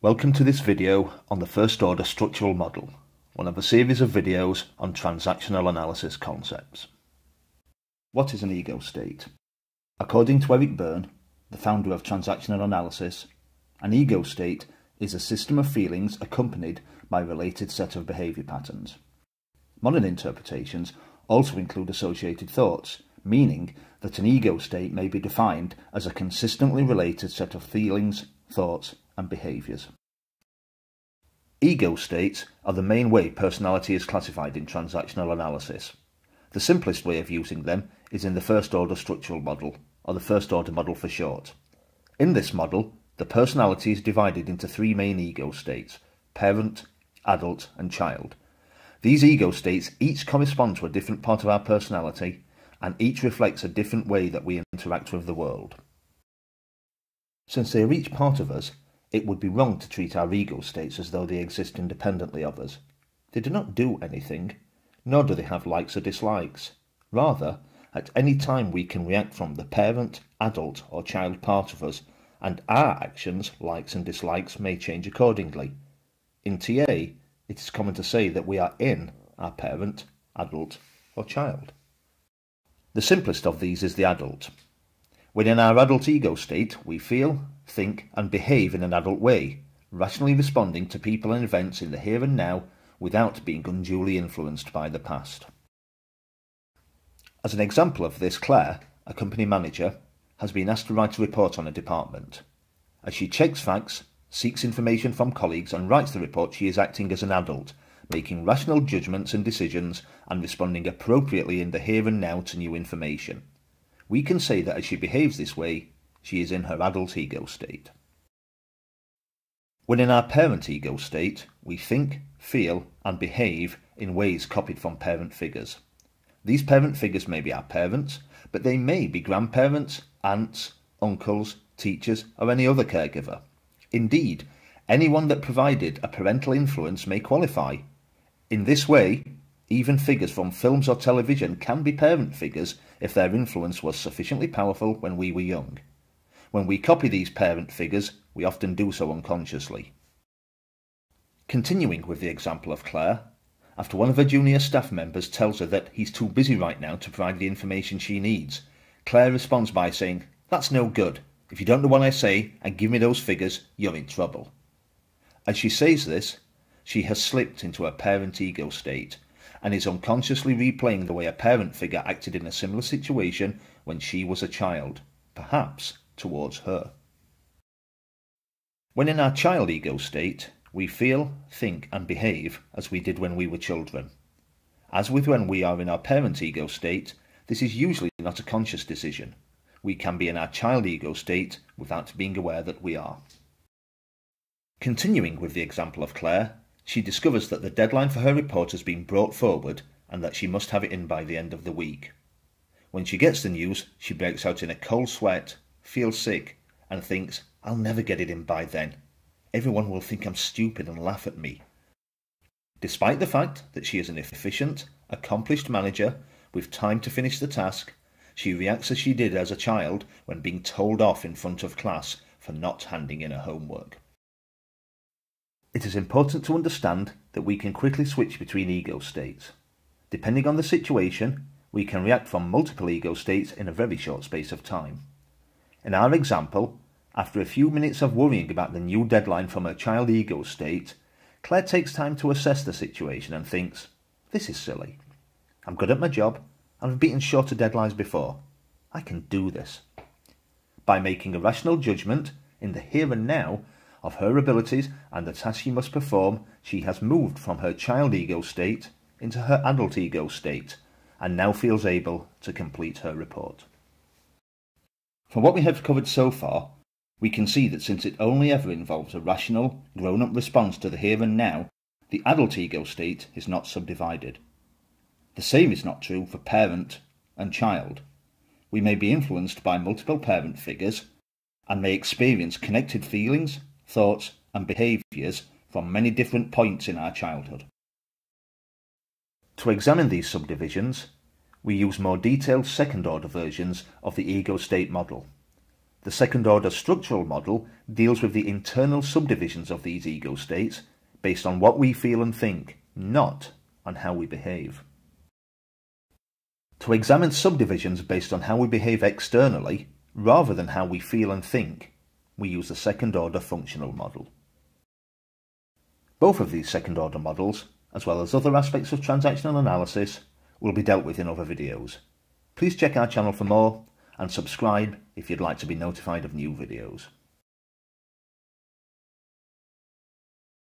Welcome to this video on the first order structural model, one of a series of videos on transactional analysis concepts. What is an ego state? According to Eric Berne, the founder of transactional analysis, an ego state is a system of feelings accompanied by a related set of behaviour patterns. Modern interpretations also include associated thoughts, meaning that an ego state may be defined as a consistently related set of feelings, thoughts, and behaviours. Ego states are the main way personality is classified in transactional analysis. The simplest way of using them is in the first order structural model, or the first order model for short. In this model, the personality is divided into three main ego states: parent, adult, and child. These ego states each correspond to a different part of our personality, and each reflects a different way that we interact with the world. Since they are each part of us, it would be wrong to treat our ego states as though they exist independently of us. They do not do anything, nor do they have likes or dislikes. Rather, at any time we can react from the parent, adult, or child part of us, and our actions, likes and dislikes, may change accordingly. In TA, it is common to say that we are in our parent, adult, or child. The simplest of these is the adult. When in our adult ego state, we feel, think, and behave in an adult way, rationally responding to people and events in the here and now without being unduly influenced by the past. As an example of this, Claire, a company manager, has been asked to write a report on a department. As she checks facts, seeks information from colleagues, and writes the report, she is acting as an adult, making rational judgments and decisions and responding appropriately in the here and now to new information. We can say that as she behaves this way, she is in her adult ego state. When in our parent ego state, we think, feel, and behave in ways copied from parent figures. These parent figures may be our parents, but they may be grandparents, aunts, uncles, teachers, or any other caregiver. Indeed, anyone that provided a parental influence may qualify. In this way, even figures from films or television can be parent figures if their influence was sufficiently powerful when we were young. When we copy these parent figures, we often do so unconsciously. Continuing with the example of Claire, after one of her junior staff members tells her that he's too busy right now to provide the information she needs, Claire responds by saying, "That's no good. If you don't know what I say and give me those figures, you're in trouble." As she says this, she has slipped into a parent ego state and is unconsciously replaying the way a parent figure acted in a similar situation when she was a child, perhaps towards her. When in our child ego state, we feel, think, and behave as we did when we were children. As with when we are in our parent ego state, this is usually not a conscious decision. We can be in our child ego state without being aware that we are. Continuing with the example of Claire, she discovers that the deadline for her report has been brought forward and that she must have it in by the end of the week. When she gets the news, she breaks out in a cold sweat, feels sick, and thinks, "I'll never get it in by then. Everyone will think I'm stupid and laugh at me." Despite the fact that she is an efficient, accomplished manager with time to finish the task, she reacts as she did as a child when being told off in front of class for not handing in her homework. It is important to understand that we can quickly switch between ego states. Depending on the situation, we can react from multiple ego states in a very short space of time. In our example, after a few minutes of worrying about the new deadline from her child ego state, Claire takes time to assess the situation and thinks, "This is silly. I'm good at my job, and I've beaten shorter deadlines before. I can do this." By making a rational judgment in the here and now of her abilities and the task she must perform, she has moved from her child ego state into her adult ego state, and now feels able to complete her report. From what we have covered so far, we can see that since it only ever involves a rational, grown-up response to the here and now, the adult ego state is not subdivided. The same is not true for parent and child. We may be influenced by multiple parent figures and may experience connected feelings, thoughts, and behaviours from many different points in our childhood. To examine these subdivisions, we use more detailed second-order versions of the ego state model. The second-order structural model deals with the internal subdivisions of these ego states based on what we feel and think, not on how we behave. To examine subdivisions based on how we behave externally, rather than how we feel and think, we use the second-order functional model. Both of these second-order models, as well as other aspects of transactional analysis, will be dealt with in other videos. Please check our channel for more, and subscribe if you'd like to be notified of new videos.